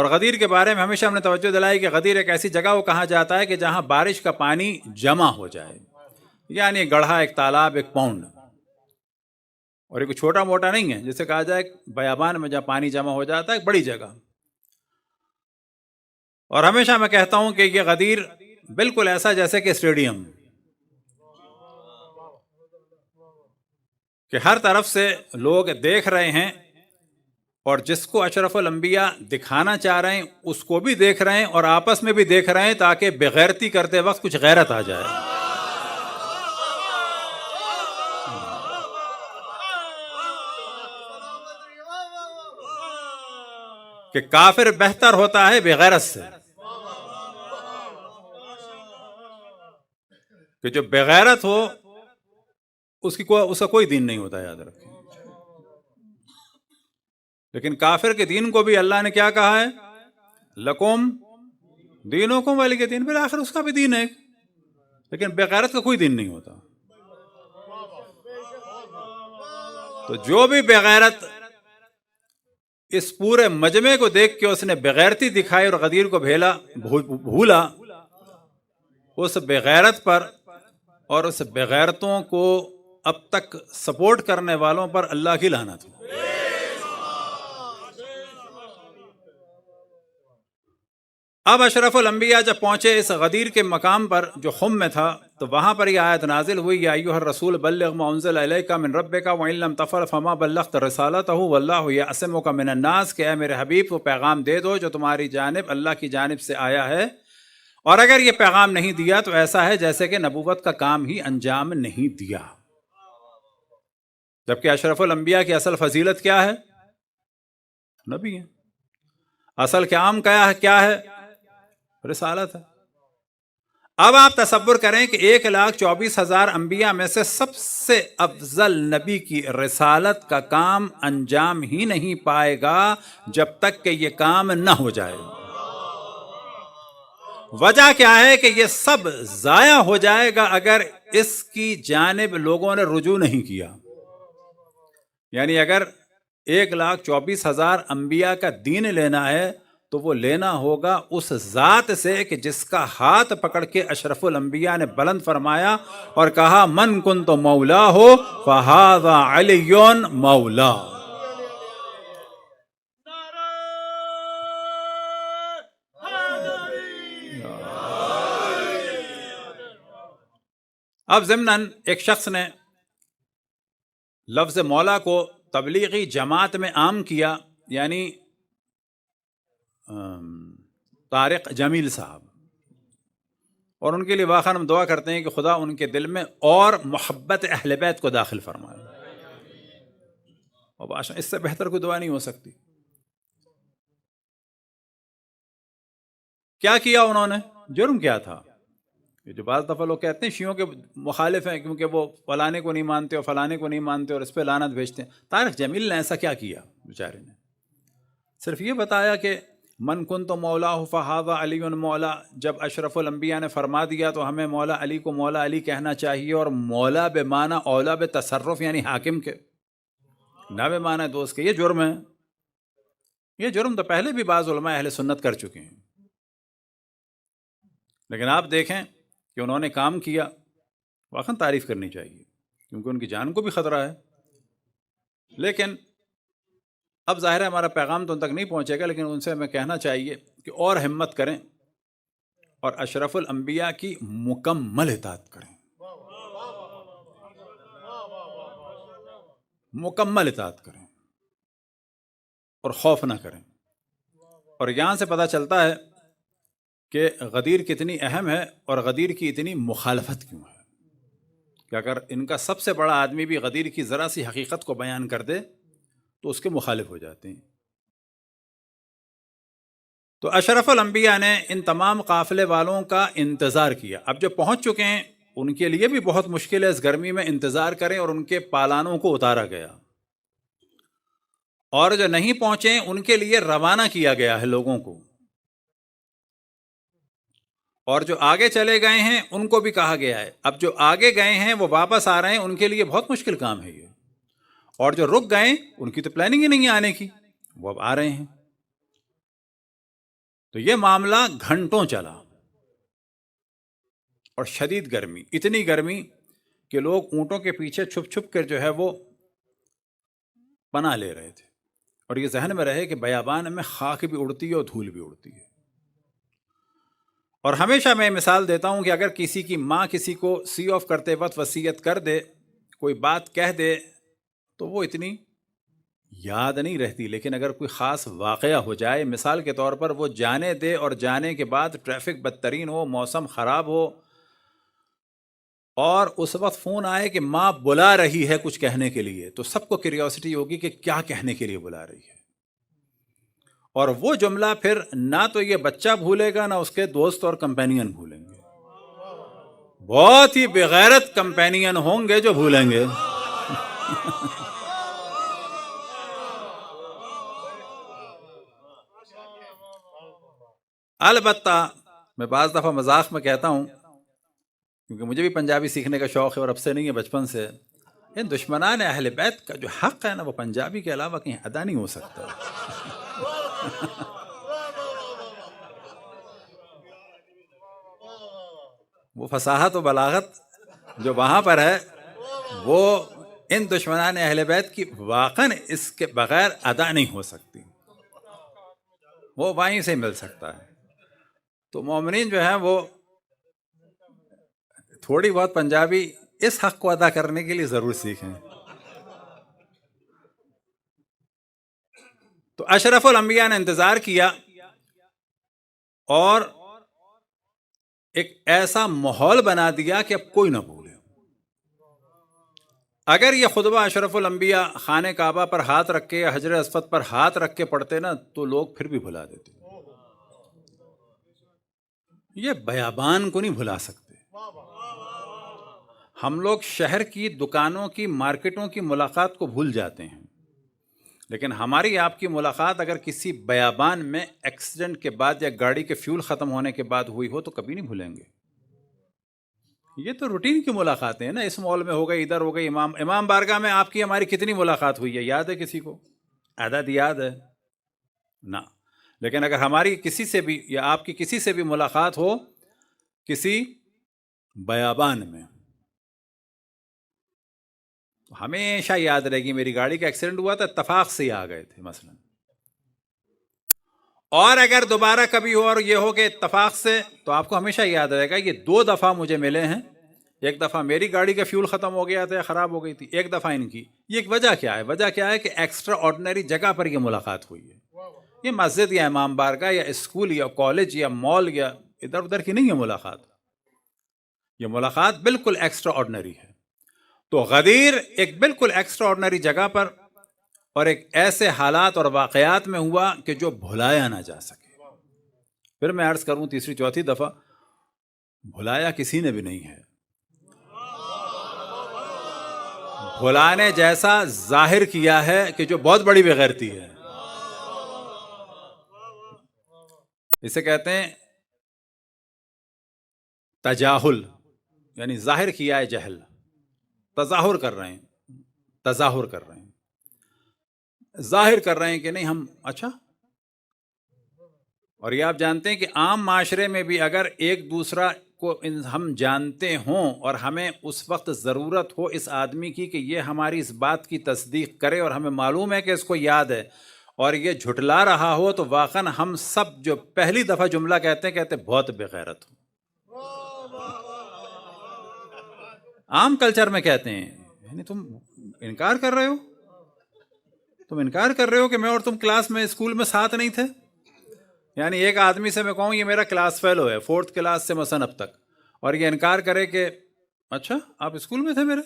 اور غدیر کے بارے میں ہمیشہ ہم نے توجہ دلائی کہ غدیر ایک ایسی جگہ کو کہا جاتا ہے کہ جہاں بارش کا پانی جمع ہو جائے، یعنی ایک گڑھا، ایک تالاب، ایک پونڈ، اور ایک چھوٹا موٹا نہیں ہے جسے کہا جائے بیابان میں جہاں پانی جمع ہو جاتا ہے، ایک بڑی جگہ۔ اور ہمیشہ میں کہتا ہوں کہ یہ غدیر بالکل ایسا جیسے کہ اسٹیڈیم، کہ ہر طرف سے لوگ دیکھ رہے ہیں، اور جس کو اشرف الانبیاء دکھانا چاہ رہے ہیں اس کو بھی دیکھ رہے ہیں، اور آپس میں بھی دیکھ رہے ہیں تاکہ بغیرتی کرتے وقت کچھ غیرت آ جائے۔ کہ کافر بہتر ہوتا ہے بغیرت سے، کہ جو بغیرت ہو اس کا کوئی دین نہیں ہوتا، یاد رکھیں۔ لیکن کافر کے دین کو بھی اللہ نے کیا کہا ہے؟ لکم دینکم ولی دین، بالآخر اس کا بھی دین ہے، لیکن بغیرت کا کوئی دین نہیں ہوتا۔ تو جو بھی بغیرت اس پورے مجمع کو دیکھ کے اس نے بغیرتی دکھائی اور غدیر کو بھولا، اس بغیرت پر اور اس بغیرتوں کو اب تک سپورٹ کرنے والوں پر اللہ کی لعنت ہو۔ اب اشرف الانبیاء جب پہنچے اس غدیر کے مقام پر جو خم میں تھا، تو وہاں پر یہ آیت نازل ہوئی، یا ایھا الرسول بلغ ما انزل الیک من ربک وان لم تفعل فما بلغت رسالتہ واللہ یعصمک من الناس، کہ اے میرے حبیب وہ پیغام دے دو جو تمہاری جانب اللہ کی جانب سے آیا ہے، اور اگر یہ پیغام نہیں دیا تو ایسا ہے جیسے کہ نبوت کا کام ہی انجام نہیں دیا۔ جبکہ اشرف الانبیاء کی اصل فضیلت کیا ہے؟ نبی ہے۔ اصل قیام کیا ہے؟ رسالت ہے۔ اب آپ تصور کریں کہ 1,24,000 انبیاء میں سے سب سے افضل نبی کی رسالت کا کام انجام ہی نہیں پائے گا جب تک کہ یہ کام نہ ہو جائے۔ وجہ کیا ہے؟ کہ یہ سب ضائع ہو جائے گا اگر اس کی جانب لوگوں نے رجوع نہیں کیا۔ یعنی اگر 1,24,000 انبیاء کا دین لینا ہے تو وہ لینا ہوگا اس ذات سے کہ جس کا ہاتھ پکڑ کے اشرف الانبیاء نے بلند فرمایا اور کہا من کنت مولا ہو فہذا علی مولا۔ اب ضمناً ایک شخص نے لفظ مولا کو تبلیغی جماعت میں عام کیا، یعنی طارق جمیل صاحب، اور ان کے لیے واقعا ہم دعا کرتے ہیں کہ خدا ان کے دل میں اور محبت اہل بیت کو داخل فرمائے، اور اس سے بہتر کوئی دعا نہیں ہو سکتی۔ کیا کیا انہوں نے؟ جرم کیا تھا؟ جو بعض دفعہ لوگ کہتے ہیں شیعوں کے مخالف ہیں کیونکہ وہ فلانے کو نہیں مانتے اور فلانے کو نہیں مانتے اور اس پہ لعنت بھیجتے ہیں۔ طارق جمیل نے ایسا کیا کیا؟ بیچارے نے صرف یہ بتایا کہ من کنت مولا فہذا علی مولا۔ جب اشرف الانبیاء نے فرما دیا تو ہمیں مولا علی کو مولا علی کہنا چاہیے، اور مولا بے معنی اولا بے تصرف، یعنی حاکم کے، نہ بے معنی دوست کے۔ یہ جرم ہے۔ یہ جرم تو پہلے بھی بعض علماء اہل سنت کر چکے ہیں، لیکن آپ دیکھیں کہ انہوں نے کام کیا، واقعا تعریف کرنی چاہیے کیونکہ ان کی جان کو بھی خطرہ ہے۔ لیکن اب ظاہر ہے ہمارا پیغام تو ان تک نہیں پہنچے گا، لیکن ان سے ہمیں کہنا چاہیے کہ اور ہمت کریں اور اشرف الانبیاء کی مکمل اطاعت کریں، مکمل اطاعت کریں اور خوف نہ کریں۔ اور یہاں سے پتہ چلتا ہے کہ غدیر کتنی اہم ہے اور غدیر کی اتنی مخالفت کیوں ہے، کہ اگر ان کا سب سے بڑا آدمی بھی غدیر کی ذرا سی حقیقت کو بیان کر دے تو اس کے مخالف ہو جاتے ہیں۔ تو اشرف الانبیاء نے ان تمام قافلے والوں کا انتظار کیا۔ اب جو پہنچ چکے ہیں ان کے لیے بھی بہت مشکل ہے اس گرمی میں انتظار کریں، اور ان کے پالانوں کو اتارا گیا، اور جو نہیں پہنچے ان کے لیے روانہ کیا گیا ہے لوگوں کو، اور جو آگے چلے گئے ہیں ان کو بھی کہا گیا ہے۔ اب جو آگے گئے ہیں وہ واپس آ رہے ہیں، ان کے لیے بہت مشکل کام ہے یہ، اور جو رک گئے ان کی تو پلاننگ ہی نہیں ہے آنے کی، وہ اب آ رہے ہیں۔ تو یہ معاملہ گھنٹوں چلا، اور شدید گرمی، اتنی گرمی کہ لوگ اونٹوں کے پیچھے چھپ چھپ کر جو ہے وہ پناہ لے رہے تھے. اور یہ ذہن میں رہے کہ بیابان میں خاک بھی اڑتی ہے اور دھول بھی اڑتی ہے. اور ہمیشہ میں مثال دیتا ہوں کہ اگر کسی کی ماں کسی کو سی آف کرتے وقت وصیت کر دے، کوئی بات کہہ دے، تو وہ اتنی یاد نہیں رہتی، لیکن اگر کوئی خاص واقعہ ہو جائے، مثال کے طور پر وہ جانے دے اور جانے کے بعد ٹریفک بدترین ہو، موسم خراب ہو، اور اس وقت فون آئے کہ ماں بلا رہی ہے کچھ کہنے کے لیے، تو سب کو کیوریوسٹی ہوگی کہ کیا کہنے کے لیے بلا رہی ہے. اور وہ جملہ پھر نہ تو یہ بچہ بھولے گا، نہ اس کے دوست اور کمپینین بھولیں گے. بہت ہی بغیرت کمپینین ہوں گے جو بھولیں گے. البتہ میں بعض دفعہ مذاق میں کہتا ہوں، کیونکہ مجھے بھی پنجابی سیکھنے کا شوق ہے اور اب سے نہیں ہے، بچپن سے، ان دشمنان اہل بیت کا جو حق ہے نا، وہ پنجابی کے علاوہ کہیں ادا نہیں ہو سکتا. وہ فصاحت و بلاغت جو وہاں پر ہے، وہ ان دشمنان اہل بیت کی واقعاً اس کے بغیر ادا نہیں ہو سکتی، وہ وہیں سے مل سکتا ہے. تو مومنین جو ہیں وہ تھوڑی بہت پنجابی اس حق کو ادا کرنے کے لیے ضرور سیکھیں. تو اشرف الانبیاء نے انتظار کیا اور ایک ایسا ماحول بنا دیا کہ اب کوئی نہ بھولے. اگر یہ خطبہ اشرف الانبیاء خانہ کعبہ پر ہاتھ رکھ کے یا حجر اسود پر ہاتھ رکھ کے پڑھتے نا، تو لوگ پھر بھی بھلا دیتے. یہ بیابان کو نہیں بھلا سکتے. ہم لوگ شہر کی دکانوں کی، مارکیٹوں کی ملاقات کو بھول جاتے ہیں، لیکن ہماری آپ کی ملاقات اگر کسی بیابان میں ایکسیڈنٹ کے بعد یا گاڑی کے فیول ختم ہونے کے بعد ہوئی ہو تو کبھی نہیں بھولیں گے. یہ تو روٹین کی ملاقاتیں ہیں نا، اس مال میں ہو گئی، ادھر ہو گئی، امام بارگاہ میں آپ کی ہماری کتنی ملاقات ہوئی ہے، یاد ہے کسی کو؟ عدد یاد ہے نہ. لیکن اگر ہماری کسی سے بھی یا آپ کی کسی سے بھی ملاقات ہو کسی بیابان میں، ہمیشہ یاد رہے گی میری گاڑی کا ایکسیڈنٹ ہوا تھا، اتفاق سے ہی آ گئے تھے مثلا. اور اگر دوبارہ کبھی ہو اور یہ ہو کہ اتفاق سے، تو آپ کو ہمیشہ یاد رہے گا یہ 2 دفعہ مجھے ملے ہیں. ایک دفعہ میری گاڑی کا فیول ختم ہو گیا تھا، خراب ہو گئی تھی، ایک دفعہ ان کی. یہ وجہ کیا ہے؟ وجہ کیا ہے کہ ایکسٹرا آرڈنری جگہ پر یہ ملاقات ہوئی ہے. یہ مسجد یا امام بارگاہ یا اسکول یا کالج یا مال یا ادھر ادھر کی نہیں ہے ملاقات. یہ ملاقات بالکل ایکسٹرا آرڈنری ہے. تو غدیر ایک بالکل ایکسٹرا آرڈنری جگہ پر اور ایک ایسے حالات اور واقعات میں ہوا کہ جو بھلایا نہ جا سکے. پھر میں عرض کروں تیسری چوتھی دفعہ، بھلایا کسی نے بھی نہیں ہے. بھلانے جیسا ظاہر کیا ہے کہ جو بہت بڑی بےغیرتی ہے. اسے کہتے ہیں تجاہل، یعنی ظاہر کیا ہے جہل، تظاہر کر رہے ہیں، ظاہر کر رہے ہیں کہ نہیں ہم اچھا. اور یہ آپ جانتے ہیں کہ عام معاشرے میں بھی اگر ایک دوسرا کو ہم جانتے ہوں اور ہمیں اس وقت ضرورت ہو اس آدمی کی کہ یہ ہماری اس بات کی تصدیق کرے اور ہمیں معلوم ہے کہ اس کو یاد ہے اور یہ جھٹلا رہا ہو، تو واقعاً ہم سب جو پہلی دفعہ جملہ کہتے ہیں بہت بغیرت ہو. عام کلچر میں کہتے ہیں، یعنی تم انکار کر رہے ہو کہ میں اور تم کلاس میں اسکول میں ساتھ نہیں تھے. یعنی ایک آدمی سے میں کہوں یہ میرا کلاس فیلو ہے 4th کلاس سے مثلا اب تک، اور یہ انکار کرے کہ اچھا آپ اسکول میں تھے میرے.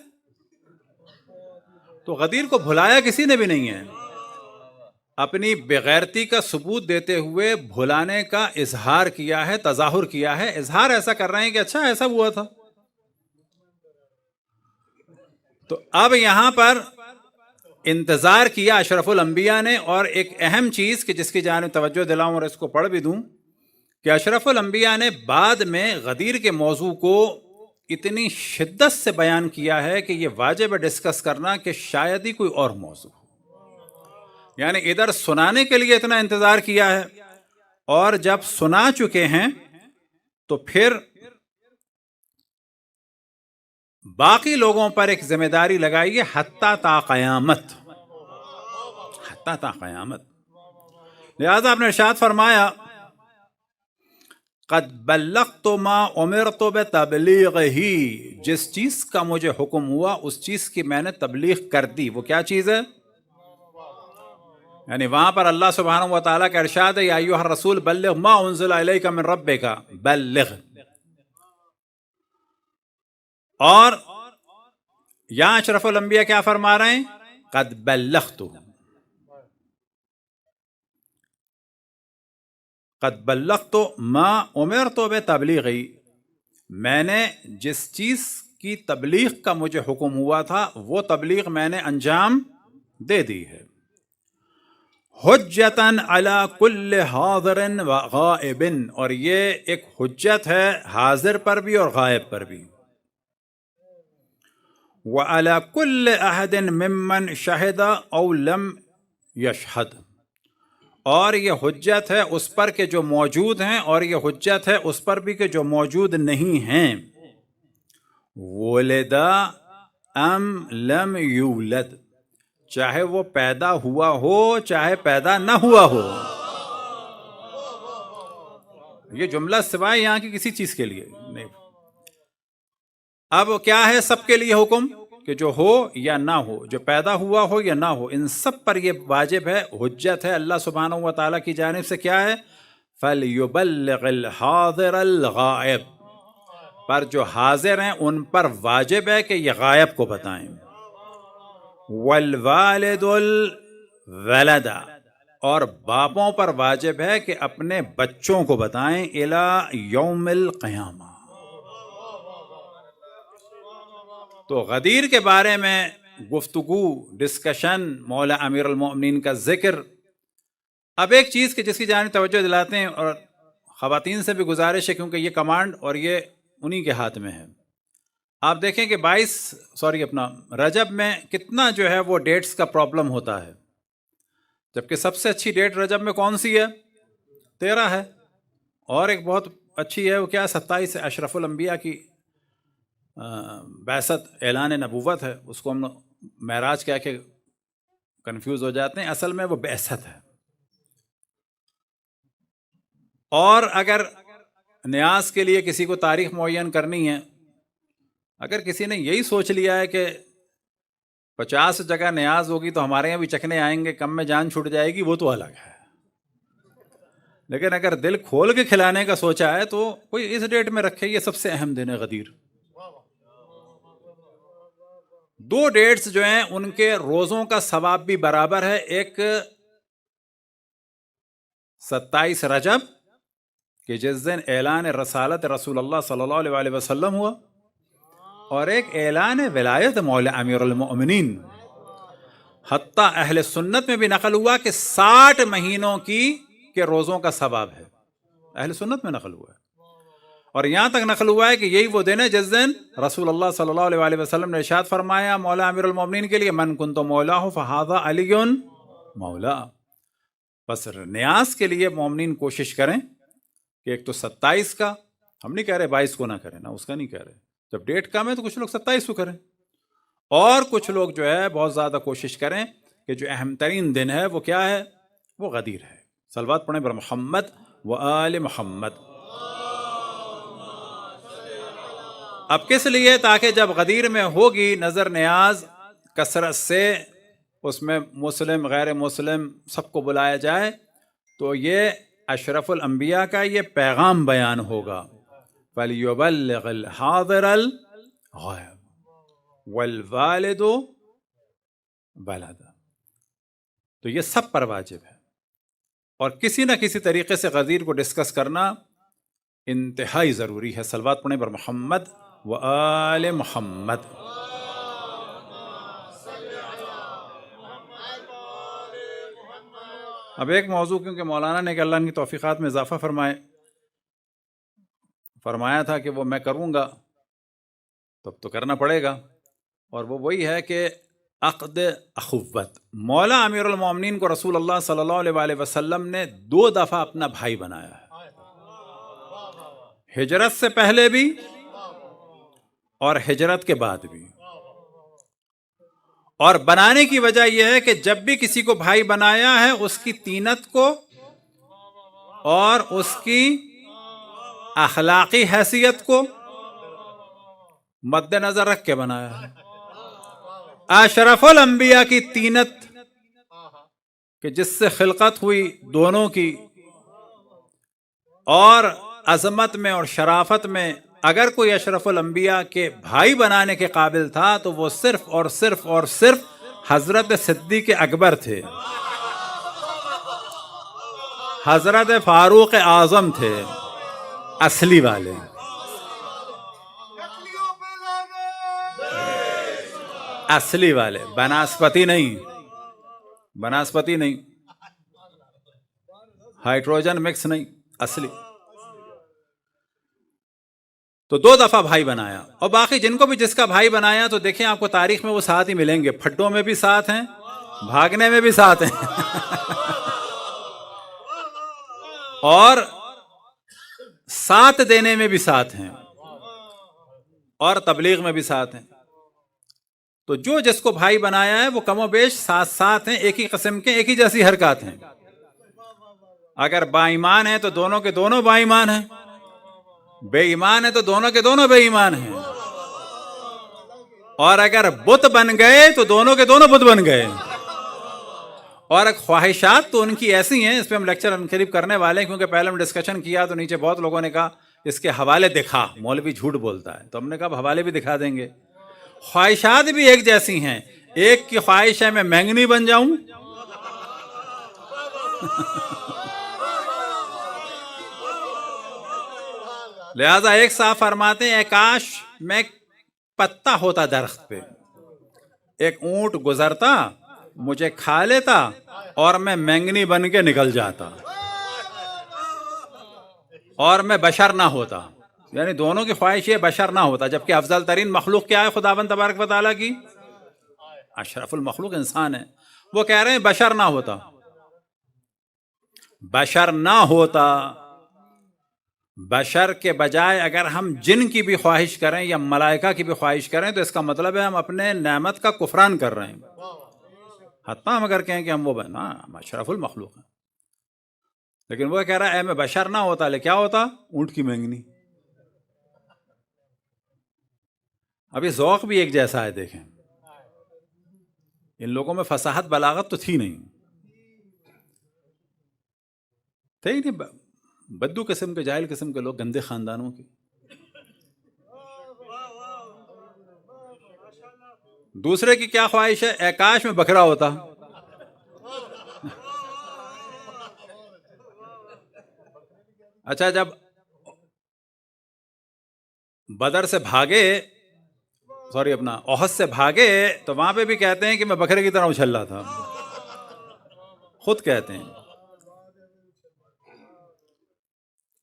تو غدیر کو بھلایا کسی نے بھی نہیں ہے. اپنی بغیرتی کا ثبوت دیتے ہوئے بھلانے کا اظہار کیا ہے، تظاہر کیا ہے. اظہار ایسا کر رہے ہیں کہ اچھا ایسا ہوا تھا. تو اب یہاں پر انتظار کیا اشرف الانبیاء نے. اور ایک اہم چیز کہ جس کی جانب توجہ دلاؤں اور اس کو پڑھ بھی دوں کہ اشرف الانبیاء نے بعد میں غدیر کے موضوع کو اتنی شدت سے بیان کیا ہے کہ یہ واجب ہے ڈسکس کرنا کہ شاید ہی کوئی اور موضوع ہو. یعنی ادھر سنانے کے لیے اتنا انتظار کیا ہے اور جب سنا چکے ہیں تو پھر باقی لوگوں پر ایک ذمہ داری لگائیے حتیٰ تا قیامت، حتیٰ تا قیامت۔ لہذا آپ نے ارشاد فرمایا قد بلغت ما امرت بتبلیغہ، جس چیز کا مجھے حکم ہوا اس چیز کی میں نے تبلیغ کر دی۔ وہ کیا چیز ہے؟ یعنی وہاں پر اللہ سبحانہ و تعالیٰ کا ارشاد ہے یا ایھا الرسول بلغ ما انزل الیک من ربک، بلغ۔ اور یہاں اشرف الانبیاء کیا فرما رہے ہیں؟ قد بلغت، قد بلغت ما امرت بتبلیغہ، میں نے جس چیز کی تبلیغ کا مجھے حکم ہوا تھا وہ تبلیغ میں نے انجام دے دی ہے۔ حجتاً علی کل حاضر و غائب، اور یہ ایک حجت ہے حاضر پر بھی اور غائب پر بھی۔ وعلی کل احد ممن شہد او لم یشہد، اور یہ حجت ہے اس پر کہ جو موجود ہیں، اور یہ حجت ہے اس پر بھی کہ جو موجود نہیں ہیں۔ ولدا ام لم یولد، چاہے وہ پیدا ہوا ہو چاہے پیدا نہ ہوا ہو۔ یہ جملہ سوائے یہاں کی کسی چیز کے لیے نہیں۔ اب کیا ہے سب کے لیے حکم کہ جو ہو یا نہ ہو، جو پیدا ہوا ہو یا نہ ہو، ان سب پر یہ واجب ہے، حجت ہے اللہ سبحانہ و تعالیٰ کی جانب سے۔ کیا ہے؟ فَلْيُبَلِّغِ الْحَاضِرَ الْغَائِبَ، پر جو حاضر ہیں ان پر واجب ہے کہ یہ غائب کو بتائیں۔ وَالْوَالِدُ الْوَلَدَ، اور باپوں پر واجب ہے کہ اپنے بچوں کو بتائیں اِلَى یوم القیامہ۔ تو غدیر کے بارے میں گفتگو، ڈسکشن، مولا امیر المؤمنین کا ذکر۔ اب ایک چیز کہ جس کی جانب توجہ دلاتے ہیں، اور خواتین سے بھی گزارش ہے کیونکہ یہ کمانڈ اور یہ انہی کے ہاتھ میں ہے۔ آپ دیکھیں کہ رجب میں کتنا جو ہے وہ ڈیٹس کا پرابلم ہوتا ہے، جبکہ سب سے اچھی ڈیٹ رجب میں کون سی ہے؟ 13 ہے، اور ایک بہت اچھی ہے وہ کیا؟ 27 اشرف الانبیاء کی بعثت، اعلان نبوت ہے، اس کو ہم معراج کہہ کے کنفیوز ہو جاتے ہیں، اصل میں وہ بعثت ہے۔ اور اگر نیاز کے لیے کسی کو تاریخ معین کرنی ہے، اگر کسی نے یہی سوچ لیا ہے کہ 50 جگہ نیاز ہوگی تو ہمارے یہاں بھی چکھنے آئیں گے، کم میں جان چھوٹ جائے گی، وہ تو الگ ہے۔ لیکن اگر دل کھول کے کھلانے کا سوچا ہے تو کوئی اس ڈیٹ میں رکھے، یہ سب سے اہم دن ہے غدیر۔ 2 ڈیٹس جو ہیں ان کے روزوں کا ثواب بھی برابر ہے، ایک 27 رجب کہ جس دن اعلان رسالت رسول اللہ صلی اللہ علیہ وسلم ہوا، اور ایک اعلان ولایت مولا امیر المؤمنین۔ حتیٰ اہل سنت میں بھی نقل ہوا کہ 60 مہینوں کے روزوں کا ثواب ہے، اہل سنت میں نقل ہوا ہے۔ اور یہاں تک نقل ہوا ہے کہ یہی وہ دن ہے جس دن رسول اللہ صلی اللہ علیہ وسلم نے ارشاد فرمایا مولا امیر المؤمنین کے لیے من کنت مولاه فهذا علی مولا۔ بس نیاز کے لیے مومنین کوشش کریں کہ ایک تو 27 کا، ہم نہیں کہہ رہے 22 کو نہ کریں، نہ اس کا نہیں کہہ رہے، جب ڈیٹ کم ہے تو کچھ لوگ 27 کو کریں، اور کچھ لوگ جو ہے بہت زیادہ کوشش کریں کہ جو اہم ترین دن ہے وہ کیا ہے؟ وہ غدیر ہے۔ صلوات پڑھیں بر محمد و آل محمد۔ اب کس لیے؟ تاکہ جب غدیر میں ہوگی نظر نیاز کثرت سے، اس میں مسلم غیر مسلم سب کو بلایا جائے، تو یہ اشرف الانبیاء کا یہ پیغام بیان ہوگا، فَلْيُبَلِّغِ الْحَاضِرَ الْغَائِبَ وَالْوَالِدُ وَلَدَ۔ تو یہ سب پر واجب ہے، اور کسی نہ کسی طریقے سے غدیر کو ڈسکس کرنا انتہائی ضروری ہے۔ صلوات پڑھیں بر محمد و آل محمد۔ اب ایک موضوع کیونکہ مولانا نے کہ اللہ ان کی توفیقات میں اضافہ فرمایا تھا کہ وہ میں کروں گا، تب تو کرنا پڑے گا، اور وہ وہی ہے کہ عقد اخوت. مولا امیر المومنین کو رسول اللہ صلی اللہ علیہ وآلہ وسلم نے 2 دفعہ اپنا بھائی بنایا ہے، ہجرت سے پہلے بھی اور ہجرت کے بعد بھی. اور بنانے کی وجہ یہ ہے کہ جب بھی کسی کو بھائی بنایا ہے اس کی طینت کو اور اس کی اخلاقی حیثیت کو مد نظر رکھ کے بنایا ہے. اشرف الانبیاء کی طینت کہ جس سے خلقت ہوئی دونوں کی، اور عظمت میں اور شرافت میں اگر کوئی اشرف الانبیاء کے بھائی بنانے کے قابل تھا تو وہ صرف اور صرف اور صرف حضرت صدیق اکبر تھے، حضرت فاروق اعظم تھے اصلی والے. اصلی والے، بناسپتی نہیں، بناسپتی نہیں، ہائیڈروجن مکس نہیں، اصلی. تو 2 دفعہ بھائی بنایا. اور باقی جن کو بھی جس کا بھائی بنایا تو دیکھیں آپ کو تاریخ میں وہ ساتھ ہی ملیں گے، پھڈوں میں بھی ساتھ ہیں، بھاگنے میں بھی ساتھ ہیں اور ساتھ دینے میں بھی ساتھ ہیں، اور تبلیغ میں بھی ساتھ ہیں. تو جو جس کو بھائی بنایا ہے وہ کم و بیش ساتھ ساتھ ہیں، ایک ہی قسم کے، ایک ہی جیسی حرکات ہیں. اگر با ایمان ہیں تو دونوں کے دونوں با ایمان ہیں، بے ایمان ہیں تو دونوں کے دونوں بے ایمان ہیں، اور اگر بت بن گئے تو دونوں کے دونوں بت بن گئے. اور خواہشات تو ان کی ایسی ہیں، اس پہ ہم لیکچر قریب کرنے والے ہیں، کیونکہ پہلے ہم ڈسکشن کیا تو نیچے بہت لوگوں نے کہا اس کے حوالے دکھا، مولوی جھوٹ بولتا ہے، تو ہم نے کہا حوالے بھی دکھا دیں گے. خواہشات بھی ایک جیسی ہیں. ایک کی خواہش ہے میں مینگنی بن جاؤں، لہذا ایک صاحب فرماتے ہیں کاش میں پتا ہوتا درخت پہ، ایک اونٹ گزرتا مجھے کھا لیتا اور میں مینگنی بن کے نکل جاتا اور میں بشر نہ ہوتا. یعنی دونوں کی خواہش یہ بشر نہ ہوتا، جبکہ افضل ترین مخلوق کیا ہے خداوند تبارک و تعالیٰ کی؟ اشرف المخلوق انسان ہے. وہ کہہ رہے ہیں بشر نہ ہوتا، بشر نہ ہوتا. بشر کے بجائے اگر ہم جن کی بھی خواہش کریں یا ملائکہ کی بھی خواہش کریں تو اس کا مطلب ہے ہم اپنے نعمت کا کفران کر رہے ہیں. حتیٰ ہم اگر کہیں کہ ہم وہ بنا ہم اشرف المخلوق ہیں، لیکن وہ کہہ رہا ہے اے میں بشر نہ ہوتا لے کیا ہوتا؟ اونٹ کی مینگنی. ابھی ذوق بھی ایک جیسا ہے. دیکھیں ان لوگوں میں فصاحت بلاغت تو تھی نہیں، تھے ہی نہیں، بدو قسم کے جاہل قسم کے لوگ، گندے خاندانوں کے. دوسرے کی کیا خواہش ہے؟ اے کاش میں بکرا ہوتا. اچھا جب بدر سے بھاگے، سوری اپنا احد سے بھاگے تو وہاں پہ بھی کہتے ہیں کہ میں بکرے کی طرح اچھل رہا تھا، خود کہتے ہیں.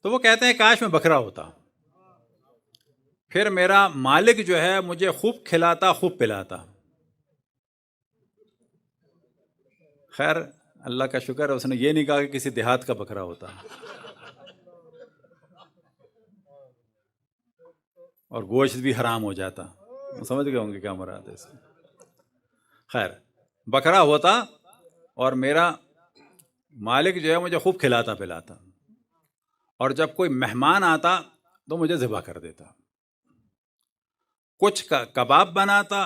تو وہ کہتے ہیں کاش میں بکرا ہوتا، پھر میرا مالک جو ہے مجھے خوب کھلاتا خوب پلاتا. خیر اللہ کا شکر ہے اس نے یہ نہیں کہا کہ کسی دیہات کا بکرا ہوتا اور گوشت بھی حرام ہو جاتا. سمجھ گئے ہوں گے کیا مراد ہے اس میں. خیر بکرا ہوتا اور میرا مالک جو ہے مجھے خوب کھلاتا پلاتا، اور جب کوئی مہمان آتا تو مجھے ذبح کر دیتا. کچھ کا کباب بناتا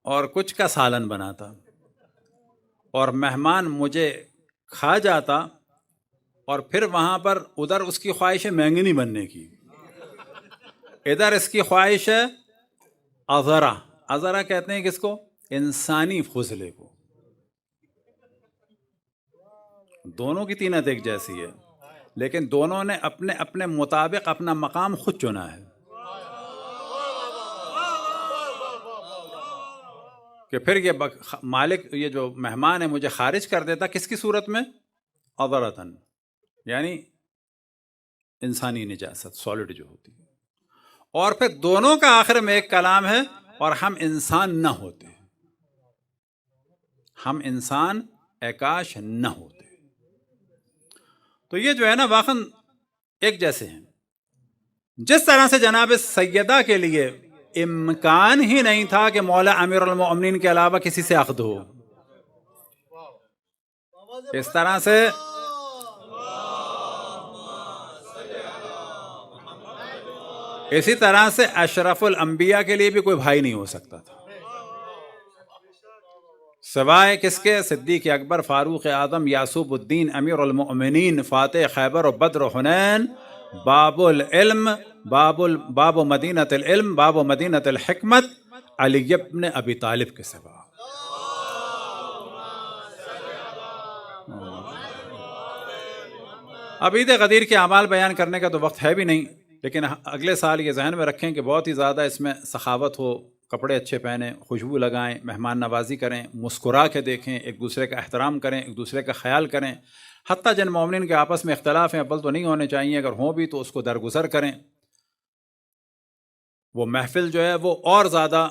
اور کچھ کا سالن بناتا، اور مہمان مجھے کھا جاتا اور پھر وہاں پر ادھر اس کی خواہش ہے مینگنی بننے کی، ادھر اس کی خواہش ہے عذرا. عذرا کہتے ہیں کس کو؟ انسانی فضلے کو. دونوں کی طینت ایک جیسی ہے، لیکن دونوں نے اپنے اپنے مطابق اپنا مقام خود چنا ہے. کہ پھر یہ مالک یہ جو مہمان ہے مجھے خارج کر دیتا، کس کی صورت میں؟ عذرتاً، یعنی انسانی نجاست، سالڈ جو ہوتی ہے. اور پھر دونوں کا آخر میں ایک کلام ہے اور ہم انسان نہ ہوتے. ہم انسان کاش نہ ہوتے. تو یہ جو ہے نا واقعاً ایک جیسے ہیں. جس طرح سے جناب سیدہ کے لیے امکان ہی نہیں تھا کہ مولا امیر المؤمنین کے علاوہ کسی سے عقد ہو، اس طرح سے اسی طرح سے اشرف الانبیاء کے لیے بھی کوئی بھائی نہیں ہو سکتا تھا سوائے کس کے؟ صدیق اکبر، فاروق اعظم، یعصوب الدین، امیر المؤمنین، فاتح خیبر و بدر و حنین، باب العلم، باب مدینۃ العلم، باب مدینۃ الحکمت، علی ابن ابی طالب کے سوا. اب عید غدیر کے اعمال بیان کرنے کا تو وقت ہے بھی نہیں، لیکن اگلے سال یہ ذہن میں رکھیں کہ بہت ہی زیادہ اس میں سخاوت ہو، کپڑے اچھے پہنیں، خوشبو لگائیں، مہمان نوازی کریں، مسکرا کے دیکھیں، ایک دوسرے کا احترام کریں، ایک دوسرے کا خیال کریں. حتیٰ جن مومنین کے آپس میں اختلاف ہیں اول تو نہیں ہونے چاہیے، اگر ہوں بھی تو اس کو درگزر کریں. وہ محفل جو ہے وہ اور زیادہ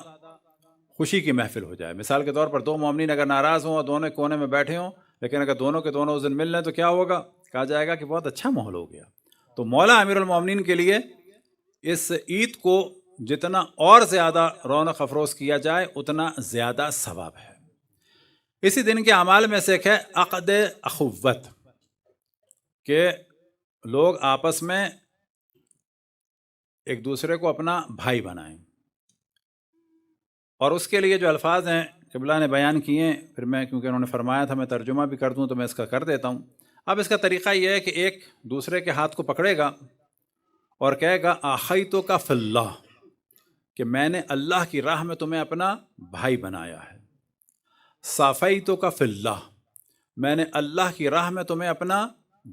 خوشی کی محفل ہو جائے. مثال کے طور پر دو مومنین اگر ناراض ہوں اور دونوں کونے میں بیٹھے ہوں، لیکن اگر دونوں کے دونوں اس دن مل لیں تو کیا ہوگا؟ کہا جائے گا کہ بہت اچھا ماحول ہو گیا. تو مولا امیر المومنین کے لیے اس عید کو جتنا اور زیادہ رونق افروز کیا جائے اتنا زیادہ ثواب ہے. اسی دن کے اعمال میں سے ایک ہے عقد اخوت، کہ لوگ آپس میں ایک دوسرے کو اپنا بھائی بنائیں. اور اس کے لیے جو الفاظ ہیں قبلہ نے بیان کیے، پھر میں کیونکہ انہوں نے فرمایا تھا میں ترجمہ بھی کر دوں تو میں اس کا کر دیتا ہوں. اب اس کا طریقہ یہ ہے کہ ایک دوسرے کے ہاتھ کو پکڑے گا اور کہے گا آخیتو کا فی اللہ، کہ میں نے اللہ کی راہ میں تمہیں اپنا بھائی بنایا ہے. صافیتو کا فی اللہ، میں نے اللہ کی راہ میں تمہیں اپنا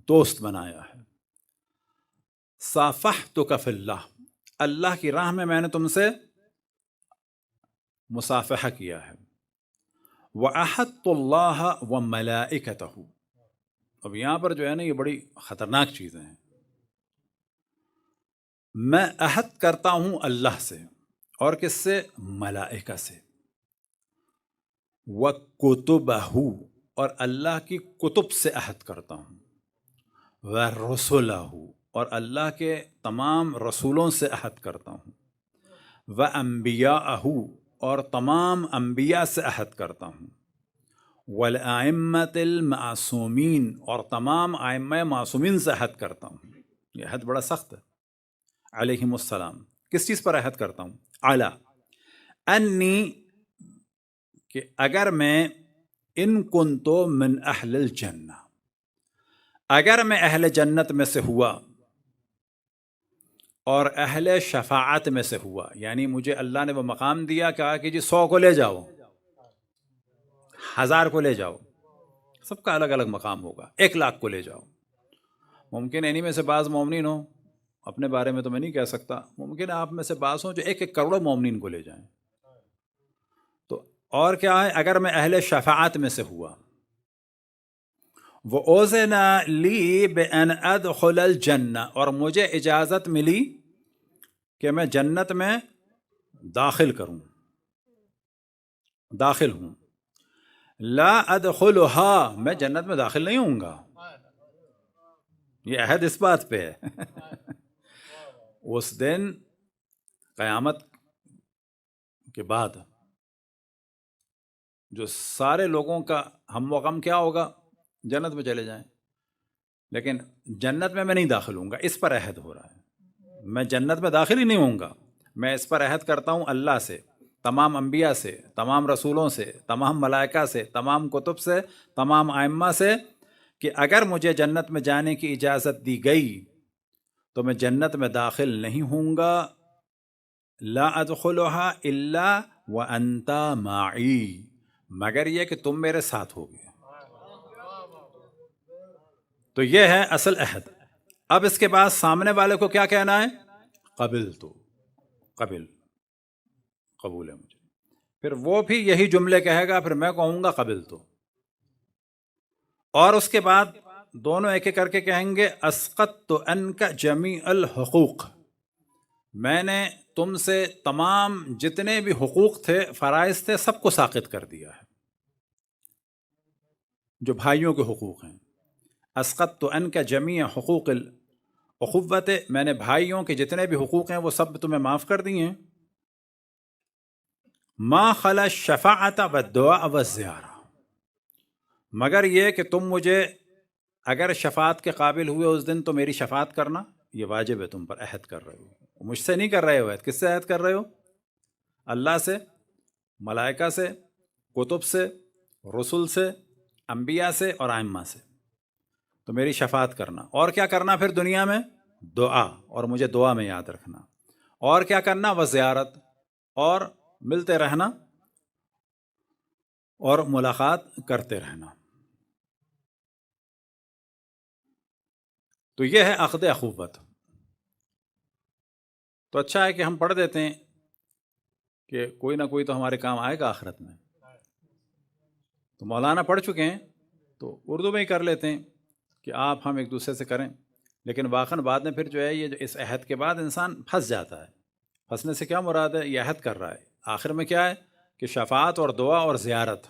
دوست بنایا ہے. صافحتو کا فی اللہ، اللہ کی راہ میں میں نے تم سے مصافحہ کیا ہے. وَأَحَدتُّ اللَّهَ وَمَلَائِكَتَهُ. اب یہاں پر جو ہے نا یہ بڑی خطرناک چیزیں ہیں. میں عہد کرتا ہوں اللہ سے، اور کس سے؟ ملائکہ سے. وَكُتُبَهُ، اور اللہ کی کتب سے عہد کرتا ہوں. وَرُسُلَهُ، اور اللہ کے تمام رسولوں سے عہد کرتا ہوں. وَأَنبِيَاءَهُ، اور تمام انبیاء سے عہد کرتا ہوں. وَالْأَئِمَّةِ الْمَعْصُومِينَ، اور تمام ائمہ معصومین سے عہد کرتا ہوں. یہ عہد بڑا سخت ہے. علیہم السلام. کس چیز پر عہد کرتا ہوں؟ علی انی، کہ اگر میں ان کنتو من اہل الجنہ، اگر میں اہل جنت میں سے ہوا اور اہل شفاعت میں سے ہوا، یعنی مجھے اللہ نے وہ مقام دیا، کہا کہ جی 100 کو لے جاؤ، 1000 کو لے جاؤ، سب کا الگ الگ مقام ہوگا. 1 لاکھ کو لے جاؤ. ممکن ہے انہی میں سے بعض مومنین ہوں، اپنے بارے میں تو میں نہیں کہہ سکتا، ممکن ہے آپ میں سے بعض ہوں جو 1 کروڑ مومنین کو لے جائیں. تو اور کیا ہے؟ اگر میں اہل شفاعت میں سے ہوا. وَأُذِنَ لِي بِأَنْ أَدْخُلَ الْجَنَّةَ، اور مجھے اجازت ملی کہ میں جنت میں داخل کروں، داخل ہوں. لا ادخلها، میں جنت میں داخل نہیں ہوں گا. یہ عہد اس بات پہ ہے. اس دن قیامت کے بعد جو سارے لوگوں کا ہم و غم کیا ہوگا؟ جنت میں چلے جائیں. لیکن جنت میں نہیں داخل ہوں گا، اس پر عہد ہو رہا ہے. میں جنت میں داخل ہی نہیں ہوں گا. میں اس پر عہد کرتا ہوں اللہ سے، تمام انبیاء سے، تمام رسولوں سے، تمام ملائکہ سے، تمام کتب سے، تمام ائمہ سے، کہ اگر مجھے جنت میں جانے کی اجازت دی گئی تو میں جنت میں داخل نہیں ہوں گا. لا ادخلها الا وانت معی، مگر یہ کہ تم میرے ساتھ ہوگے. تو یہ ہے اصل عہد. اب اس کے بعد سامنے والے کو کیا کہنا ہے؟ قبل تو، قبل، قبول ہے مجھے. پھر وہ بھی یہی جملے کہے گا، پھر میں کہوں گا قبل تو. اور اس کے بعد دونوں ایک ایک کر کے کہیں گے اسقطت عنک جمیع الحقوق، میں نے تم سے تمام جتنے بھی حقوق تھے، فرائض تھے، سب کو ساقط کر دیا ہے. جو بھائیوں کے حقوق ہیں. اسقطت عنک جمیع حقوق الاخوت، میں نے بھائیوں کے جتنے بھی حقوق ہیں وہ سب تمہیں معاف کر دیے ہیں. ما خلا الشفاعت والدعاء والزیارہ، مگر یہ کہ تم مجھے اگر شفاعت کے قابل ہوئے اس دن تو میری شفاعت کرنا یہ واجب ہے تم پر. عہد کر رہے ہو، مجھ سے نہیں کر رہے ہو عہد. کس سے عہد کر رہے ہو؟ اللہ سے، ملائکہ سے، کتب سے، رسل سے، انبیاء سے اور ائمہ سے. تو میری شفاعت کرنا. اور کیا کرنا پھر دنیا میں؟ دعا، اور مجھے دعا میں یاد رکھنا. اور کیا کرنا؟ وہ زیارت، اور ملتے رہنا اور ملاقات کرتے رہنا. تو یہ ہے عقد اخوت. تو اچھا ہے کہ ہم پڑھ دیتے ہیں کہ کوئی نہ کوئی تو ہمارے کام آئے گا آخرت میں. تو مولانا پڑھ چکے ہیں تو اردو میں ہی کر لیتے ہیں کہ آپ ہم ایک دوسرے سے کریں. لیکن واقعاً بعد میں پھر جو ہے یہ جو اس عہد کے بعد انسان پھنس جاتا ہے. پھنسنے سے کیا مراد ہے؟ یہ عہد کر رہا ہے، آخر میں کیا ہے کہ شفاعت اور دعا اور زیارت.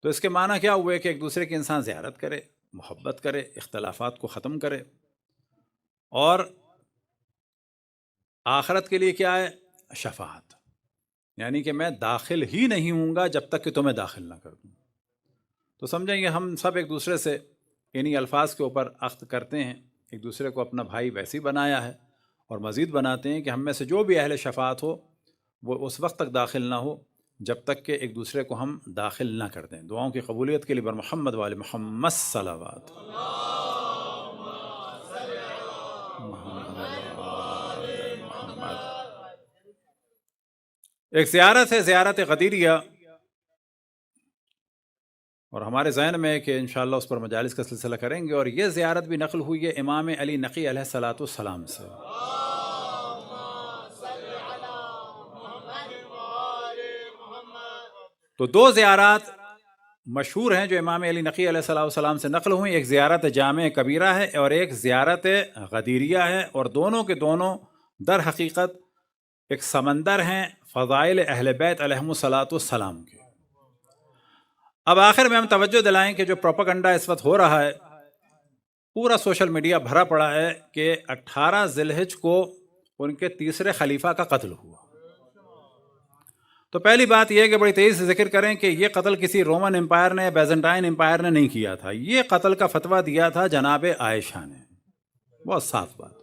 تو اس کے معنی کیا ہوئے کہ ایک دوسرے کی انسان زیارت کرے، محبت کرے، اختلافات کو ختم کرے. اور آخرت کے لیے کیا ہے؟ شفاعت، یعنی کہ میں داخل ہی نہیں ہوں گا جب تک کہ تمہیں داخل نہ کر دوں. تو سمجھیں گے ہم سب ایک دوسرے سے انہی الفاظ کے اوپر عقد کرتے ہیں، ایک دوسرے کو اپنا بھائی ویسے ہی بنایا ہے، اور مزید بناتے ہیں کہ ہم میں سے جو بھی اہل شفاعت ہو وہ اس وقت تک داخل نہ ہو جب تک کہ ایک دوسرے کو ہم داخل نہ کر دیں. دعاؤں کی قبولیت کے لیے بر محمد وآل محمد صلوات. ایک زیارت ہے، زیارت غدیریہ، اور ہمارے ذہن میں ہے کہ انشاءاللہ اس پر مجالس کا سلسلہ کریں گے. اور یہ زیارت بھی نقل ہوئی ہے امام علی نقی علیہ الصلاۃ والسلام سے. تو دو زیارات مشہور ہیں جو امام علی نقی علیہ الصلاۃ والسلام سے نقل ہوئی. ایک زیارت جامع کبیرہ ہے اور ایک زیارت غدیریہ ہے، اور دونوں کے دونوں در حقیقت ایک سمندر ہیں فضائل اہل بیت علیہم الصلاۃ والسلام کے. اب آخر میں ہم توجہ دلائیں کہ جو پروپیگنڈا اس وقت ہو رہا ہے، پورا سوشل میڈیا بھرا پڑا ہے کہ 18 ذی الحجہ کو ان کے تیسرے خلیفہ کا قتل ہوا. تو پہلی بات یہ ہے کہ بڑی تیزی سے ذکر کریں کہ یہ قتل کسی رومن امپائر نے یا بیزنٹائن امپائر نے نہیں کیا تھا. یہ قتل کا فتویٰ دیا تھا جناب عائشہ نے. بہت صاف بات.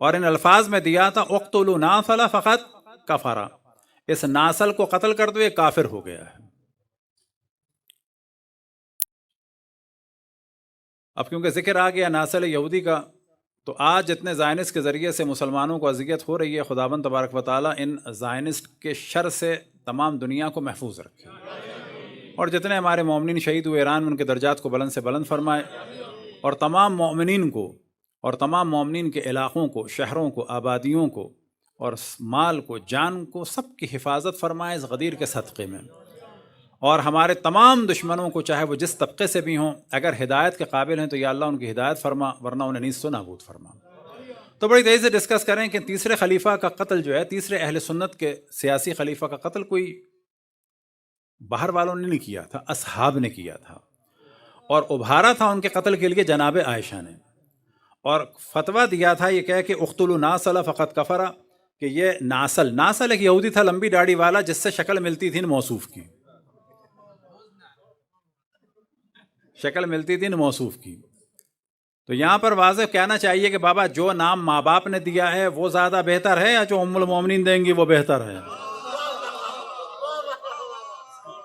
اور ان الفاظ میں دیا تھا اقتلوا ناصل فقط کفر، اس ناصل کو قتل کر دو یہ کافر ہو گیا ہے. اب کیونکہ ذکر آ گیا ناصل یہودی کا، تو آج جتنے زائنسٹ کے ذریعے سے مسلمانوں کو اذیت ہو رہی ہے، خداوند تبارک و تعالیٰ ان زائنسٹ کے شر سے تمام دنیا کو محفوظ رکھے. اور جتنے ہمارے مومنین شہید ہوئے ایران میں ان کے درجات کو بلند سے بلند فرمائے، اور تمام مومنین کو اور تمام مومنین کے علاقوں کو، شہروں کو، آبادیوں کو اور مال کو، جان کو، سب کی حفاظت فرمائے اس غدیر کے صدقے میں. اور ہمارے تمام دشمنوں کو چاہے وہ جس طبقے سے بھی ہوں اگر ہدایت کے قابل ہیں تو یا اللہ ان کی ہدایت فرما، ورنہ انہیں نیست و نابود فرما. تو بڑی تیزی سے ڈسکس کریں کہ تیسرے خلیفہ کا قتل جو ہے، تیسرے اہل سنت کے سیاسی خلیفہ کا قتل کوئی باہر والوں نے نہیں کیا تھا، اصحاب نے کیا تھا. اور ابھارا تھا ان کے قتل کے لیے جناب عائشہ نے، اور فتویٰ دیا تھا یہ کہہ کہ اقتلوا ناصل فقط کفر، کہ یہ ناصل ایک یہودی تھا لمبی داڑھی والا جس سے شکل ملتی تھی موصوف کی، شکل ملتی تھی موصوف کی. تو یہاں پر واضح کہنا چاہیے کہ بابا جو نام ماں باپ نے دیا ہے وہ زیادہ بہتر ہے یا جو ام المومنین دیں گی وہ بہتر ہے؟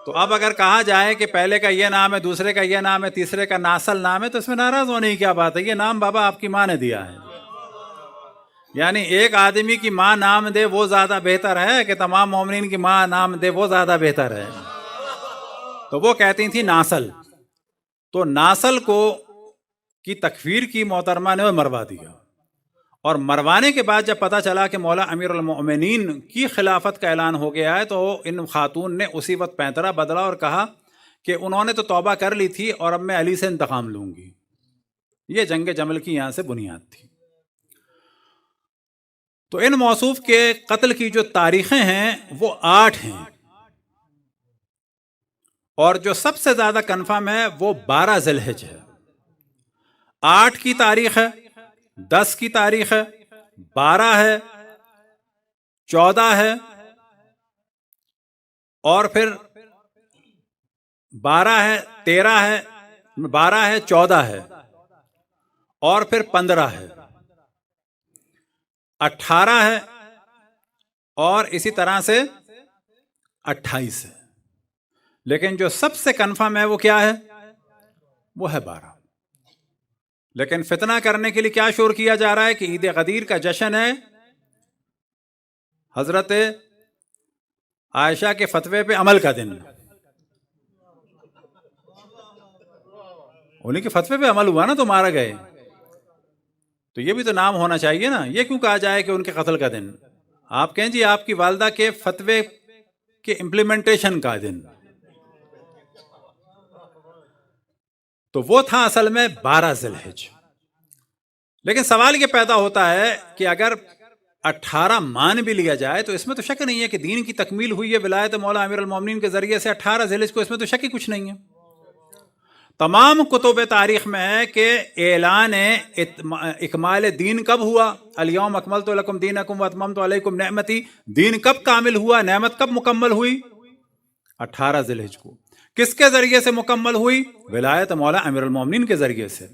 تو اب اگر کہا جائے کہ پہلے کا یہ نام ہے، دوسرے کا یہ نام ہے، تیسرے کا ناصل نام ہے، تو اس میں ناراض ہونے کی کیا بات ہے؟ یہ نام بابا آپ کی ماں نے دیا ہے. یعنی ایک آدمی کی ماں نام دے وہ زیادہ بہتر ہے کہ تمام مومنین کی ماں نام دے وہ زیادہ بہتر ہے؟ تو وہ کہتی تھی ناصل. تو ناصل کو کی تکفیر کی محترمہ نے مروا دیا، اور مروانے کے بعد جب پتہ چلا کہ مولا امیر المؤمنین کی خلافت کا اعلان ہو گیا ہے تو ان خاتون نے اسی وقت پینترا بدلا اور کہا کہ انہوں نے تو توبہ کر لی تھی اور اب میں علی سے انتقام لوں گی. یہ جنگ جمل کی یہاں سے بنیاد تھی. تو ان موصوف کے قتل کی جو تاریخیں ہیں وہ 8 ہیں، اور جو سب سے زیادہ کنفرم ہے وہ 12 ذی الحجہ ہے. 8 کی تاریخ ہے، 10 کی تاریخ ہے، 12 ہے، 14 ہے، اور پھر 12 ہے، 13 ہے، 12 ہے، 14 ہے، اور پھر 15 ہے، 18 ہے، اور اسی طرح سے 28 ہے. لیکن جو سب سے کنفرم ہے وہ کیا ہے؟ وہ ہے 12. لیکن فتنہ کرنے کے لیے کیا شور کیا جا رہا ہے کہ عید غدیر کا جشن ہے حضرت عائشہ کے فتوے پہ عمل کا دن. انہیں کے فتوے پہ عمل ہوا نا تو مارا گئے، تو یہ بھی تو نام ہونا چاہیے نا. یہ کیوں کہا جائے کہ ان کے قتل کا دن؟ آپ کہیں جی آپ کی والدہ کے فتوے کے امپلیمنٹیشن کا دن. تو وہ تھا اصل میں 12 ذی الحجہ. لیکن سوال یہ پیدا ہوتا ہے کہ اگر 18 مان بھی لیا جائے تو اس میں تو شک نہیں ہے کہ دین کی تکمیل ہوئی ہے ولایت مولا امیر المومنین کے ذریعے سے 18 ذی الحجہ کو، اس میں تو شک ہی کچھ نہیں ہے. تمام کتب تاریخ میں ہے کہ اعلان اکمال دین کب ہوا؟ الیوم اکملت لکم دینکم واتممت علیکم نعمتی. دین کب کامل ہوا، نعمت کب مکمل ہوئی؟ 18 ذی الحجہ کو. کس کے ذریعے سے مکمل ہوئی؟ ولایت مولا امیر المومنین کے ذریعے سے.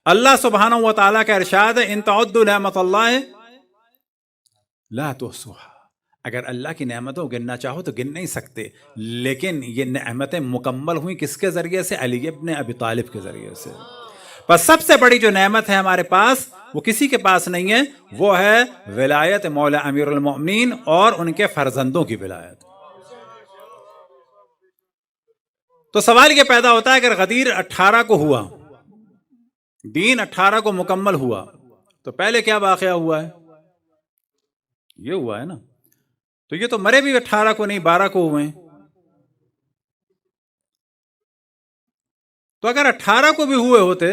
اللہ سبحانہ و تعالیٰ کا ارشاد ہے ان تعدوا نعمت اللہ لا تحصوها. اگر اللہ کی نعمتوں کو گننا چاہو تو گن نہیں سکتے، لیکن یہ نعمتیں مکمل ہوئی کس کے ذریعے سے؟ علی ابن ابی طالب کے ذریعے سے. بس سب سے بڑی جو نعمت ہے ہمارے پاس وہ کسی کے پاس نہیں ہے، وہ ہے ولایت مولا امیر المومنین اور ان کے فرزندوں کی ولایت. تو سوال یہ پیدا ہوتا ہے اگر غدیر 18 کو ہوا، دین 18 کو مکمل ہوا، تو پہلے کیا واقعہ ہوا ہے؟ یہ ہوا ہے نا. تو یہ تو مرے بھی 18 کو نہیں 12 کو ہوئے ہیں. تو اگر 18 کو بھی ہوئے ہوتے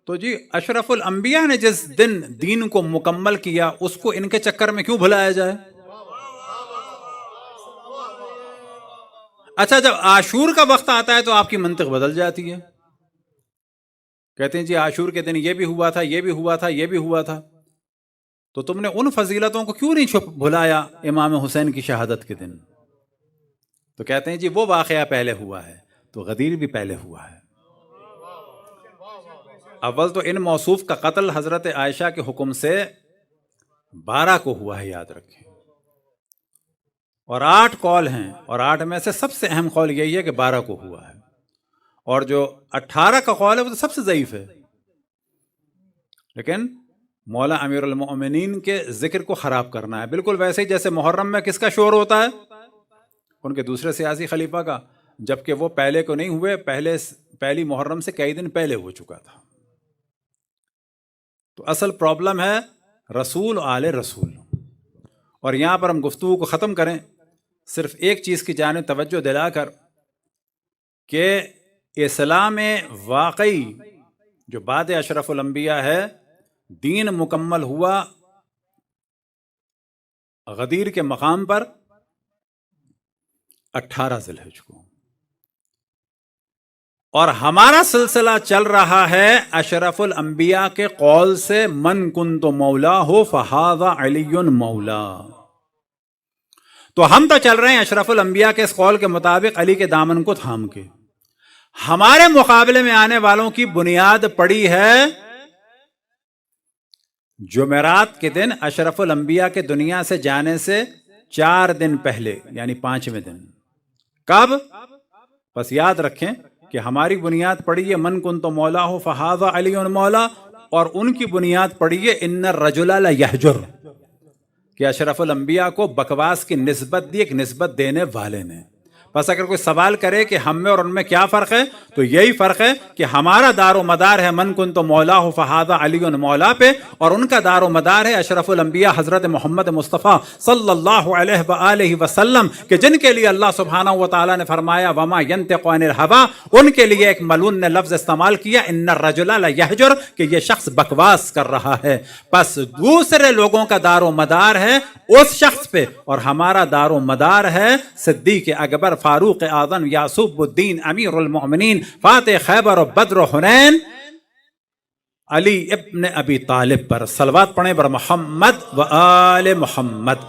تو جی اشرف الانبیاء نے جس دن دین کو مکمل کیا اس کو ان کے چکر میں کیوں بھلایا جائے؟ اچھا جب عاشور کا وقت آتا ہے تو آپ کی منطق بدل جاتی ہے. کہتے ہیں جی عاشور کے دن یہ بھی ہوا تھا، یہ بھی ہوا تھا، یہ بھی ہوا تھا. تو تم نے ان فضیلتوں کو کیوں نہیں بھلایا امام حسین کی شہادت کے دن؟ تو کہتے ہیں جی وہ واقعہ پہلے ہوا ہے تو غدیر بھی پہلے ہوا ہے. اول تو ان موصوف کا قتل حضرت عائشہ کے حکم سے 12 کو ہوا ہے، یاد رکھیں. اور 8 قول ہیں، اور 8 میں سے سب سے اہم قول یہی ہے کہ 12 کو ہوا ہے. اور جو 18 کا قول ہے وہ تو سب سے ضعیف ہے. لیکن مولا امیر المؤمنین کے ذکر کو خراب کرنا ہے، بالکل ویسے ہی جیسے محرم میں کس کا شور ہوتا ہے؟ ان کے دوسرے سیاسی خلیفہ کا، جبکہ وہ پہلے کو نہیں ہوئے، پہلی محرم سے کئی دن پہلے ہو چکا تھا. تو اصل پرابلم ہے رسول آل رسول. اور یہاں پر ہم گفتگو کو ختم کریں صرف ایک چیز کی جانب توجہ دلا کر کہ اسلام واقعی جو بعد اشرف الانبیاء ہے، دین مکمل ہوا غدیر کے مقام پر 18 ذی الحجہ کو، اور ہمارا سلسلہ چل رہا ہے اشرف الانبیاء کے قول سے من کنت مولا ہو فہذا علی مولا. تو ہم تو چل رہے ہیں اشرف الانبیاء کے اس قول کے مطابق علی کے دامن کو تھام کے. ہمارے مقابلے میں آنے والوں کی بنیاد پڑی ہے جمعرات کے دن اشرف الانبیاء کے دنیا سے جانے سے 4 دن پہلے، یعنی 5ویں دن. کب؟ بس یاد رکھیں کہ ہماری بنیاد پڑی ہے من کنت مولا ہو فہذا علی مولا، اور ان کی بنیاد پڑی ہے ان الرجل لیہجر، کہ اشرف الانبیاء کو بکواس کی نسبت دی ایک نسبت دینے والے نے. بس اگر کوئی سوال کرے کہ ہم میں اور ان میں کیا فرق ہے تو یہی فرق ہے کہ ہمارا دار و مدار ہے من کنت مولا ہو فہذا علی مولا پہ، اور ان کا دار و مدار ہے اشرف الانبیاء حضرت محمد مصطفیٰ صلی اللہ علیہ وآلہ وسلم، کہ جن کے لیے اللہ سبحانہ و تعالیٰ نے فرمایا وما ینطق عن الہویٰ، ان کے لیے ایک ملعون نے لفظ استعمال کیا ان الرجل لیہجر، کہ یہ شخص بکواس کر رہا ہے. بس دوسرے لوگوں کا دار و مدار ہے اس شخص پہ، اور ہمارا دار و مدار ہے صدیق اکبر فاروق اعظم یعصوب الدین امیر المؤمنین فاتح خیبر و بدر و حنین علی ابن ابی طالب پر صلوات پڑھیں بر محمد و آل محمد.